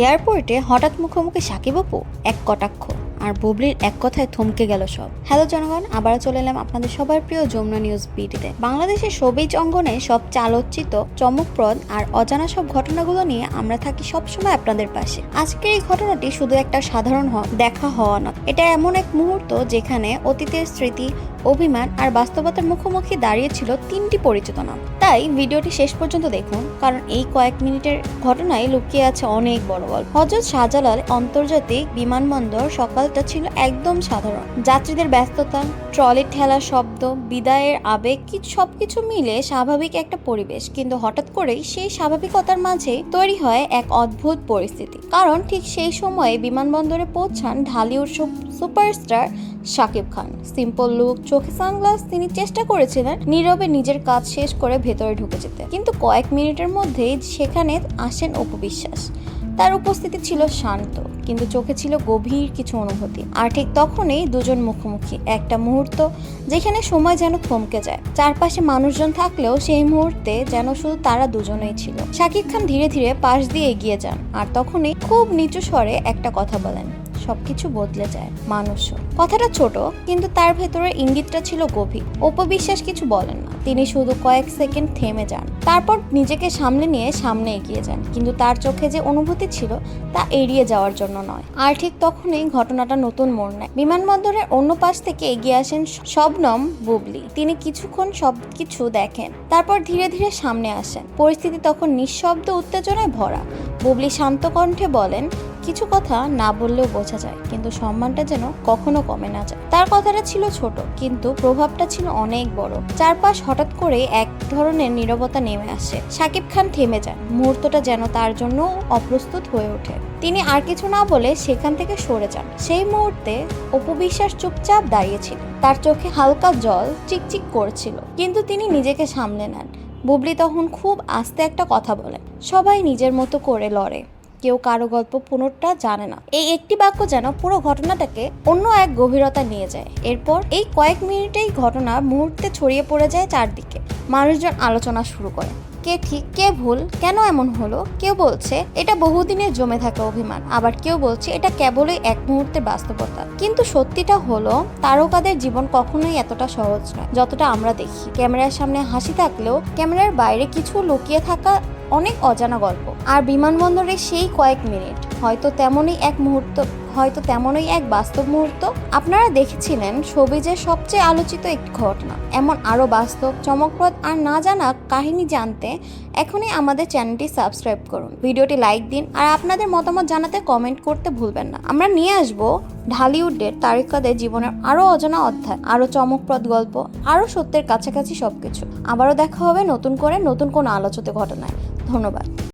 এয়ারপোর্টে হঠাৎ মুখোমুখি সাকিব আপু এক কটাক্ষ আর বুবলির এক কথায় থমকে গেল সব। হ্যালো জনগণ, আবারও চলে এলাম আপনাদের সবার প্রিয় যমুনা নিউজ বিটিতে। বাংলাদেশের শোবিজ অঙ্গনে সবচেয়ে আলোচিত, চমকপ্রদ আর অজানা সব ঘটনাগুলো নিয়ে আমরা থাকি সবসময় আপনাদের পাশে। আজকের এই ঘটনাটি শুধু একটা সাধারণ দেখা হওয়া নয়, এটা এমন এক মুহূর্ত যেখানে অতীতের স্মৃতি, অভিমান আর বাস্তবতার মুখোমুখি দাঁড়িয়েছিল তিনটি পরিচিত নাম। তাই ভিডিওটি শেষ পর্যন্ত দেখুন, কারণ এই কয়েক মিনিটের ঘটনায় লুকিয়ে আছে অনেক বড় গল্প। হযরত শাহজালাল আন্তর্জাতিক বিমানবন্দর সকালটা ছিল একদম সাধারণ। যাত্রীদের ব্যস্ততা, ট্রলি ঠেলার শব্দ, বিদায়ের আবেগ, সবকিছু মিলে স্বাভাবিক একটা পরিবেশ। কিন্তু হঠাৎ করেই সেই স্বাভাবিকতার মাঝেই তৈরি হয় এক অদ্ভুত পরিস্থিতি। কারণ ঠিক সেই সময়ে বিমানবন্দরে পৌঁছান Dhallywood superstar Shakib Khan. Simple look, চোখে সানগ্লাস, তিনি চেষ্টা করেছিলেন নীরবে নিজের কাজ শেষ করে ভেতরে ঢুকে যেতে। কিন্তু কয়েক মিনিটের মধ্যেই সেখানে আসেন অপু বিশ্বাস। তার উপস্থিতি ছিল শান্ত, কিন্তু চোখে ছিল গভীর কিছু অনুভূতি। আর ঠিক তখনই দুজন মুখোমুখি, একটা মুহূর্ত যেখানে সময় যেন থমকে যায়। চারপাশে মানুষজন থাকলেও সেই মুহূর্তে যেন শুধু তারা দুজনেই ছিল। শাকিব খান ধীরে ধীরে পাশ দিয়ে এগিয়ে যান, আর তখনই খুব নিচু স্বরে একটা কথা বলেন, সবকিছু বদলে যায়, মানুষও। কথাটা ছোট, কিন্তু তার ভেতরে ইঙ্গিতটা ছিল গভীর। অপু বিশ্বাস কিছু বলেন না, তিনি শুধু কয়েক সেকেন্ড থেমে যান, তারপর নিজেকে সামলে নিয়ে সামনে এগিয়ে যান। কিন্তু তার চোখে যে অনুভূতি ছিল তা এড়িয়ে যাওয়ার জন্য নয়। আর ঠিক তখনই ঘটনাটা নতুন মোড় নেয়। বিমানবন্দরের অন্য পাশ থেকে এগিয়ে আসেন শবনম বুবলি। তিনি কিছুক্ষণ সবকিছু দেখেন, তারপর ধীরে ধীরে সামনে আসেন। পরিস্থিতি তখন নিঃশব্দ উত্তেজনায় ভরা। বুবলি শান্ত কণ্ঠে বলেন, কিছু কথা না বললেও বোঝা যায়, কিন্তু সম্মানটা যেন কখনো কমে না যায়। তার কথাটা ছিল ছোট, কিন্তু প্রভাবটা ছিল অনেক বড়। চারপাশ হঠাৎ করে এক ধরনের নীরবতা নেমে আসে। শাকিব খান থেমে যান, মুহূর্তটা যেন তার জন্য অপ্রস্তুত হয়ে ওঠে। তিনি আর কিছু না বলে সেখান থেকে সরে যান। সেই মুহূর্তে অপু বিশ্বাস চুপচাপ দাঁড়িয়েছিল, তার চোখে হালকা জল চিকচিক করছিল, কিন্তু তিনি নিজেকে সামলে নেন। বুবলি তখন খুব আস্তে একটা কথা বলেন, সবাই নিজের মতো করে লড়ে, কেউ কারো গল্প পুনরটা জানে না। এই একটি বাক্য যেন পুরো ঘটনাটাকে অন্য এক গভীরতা নিয়ে যায়। এরপর এই কয়েক মিনিটেই ঘটনা মুহূর্তে ছড়িয়ে পড়ে যায় চারদিকে। মানুষজন আলোচনা শুরু করে, কে ঠিক, কে ভুল, কেন এমন হলো। কেউ বলছে এটা বহুদিনের জমে থাকা অভিমান, আবার কেউ বলছে এটা কেবলই এক মুহূর্তের বাস্তবতা। কিন্তু সত্যিটা হলো, তারকাদের জীবন কখনোই এতটা সহজ নয় যতটা আমরা দেখি। ক্যামেরার সামনে হাসি থাকলেও ক্যামেরার বাইরে কিছু লুকিয়ে থাকা অনেক অজানা গল্প। আর বিমানবন্দরে সেই কয়েক মিনিট হয়তো তেমনই এক বাস্তব মুহূর্ত। আপনারা দেখেছিলেন শোবিজের সবচেয়ে আলোচিত একটি ঘটনা। এমন আরো বাস্তব, চমকপ্রদ আর না জানা কাহিনী জানতে এখনই আমাদের চ্যানেলটি সাবস্ক্রাইব করুন, ভিডিওটি লাইক দিন, আর আপনাদের মতামত জানাতে কমেন্ট করতে ভুলবেন না। আমরা নিয়ে আসবো ঢালিউডের তারকাদের জীবনের আরো অজানা অধ্যায়, আরো চমকপ্রদ গল্প, আরো সত্যের কাছাকাছি সবকিছু। আবারও দেখা হবে নতুন কোনো আলোচিত ঘটনায়। ধন্যবাদ।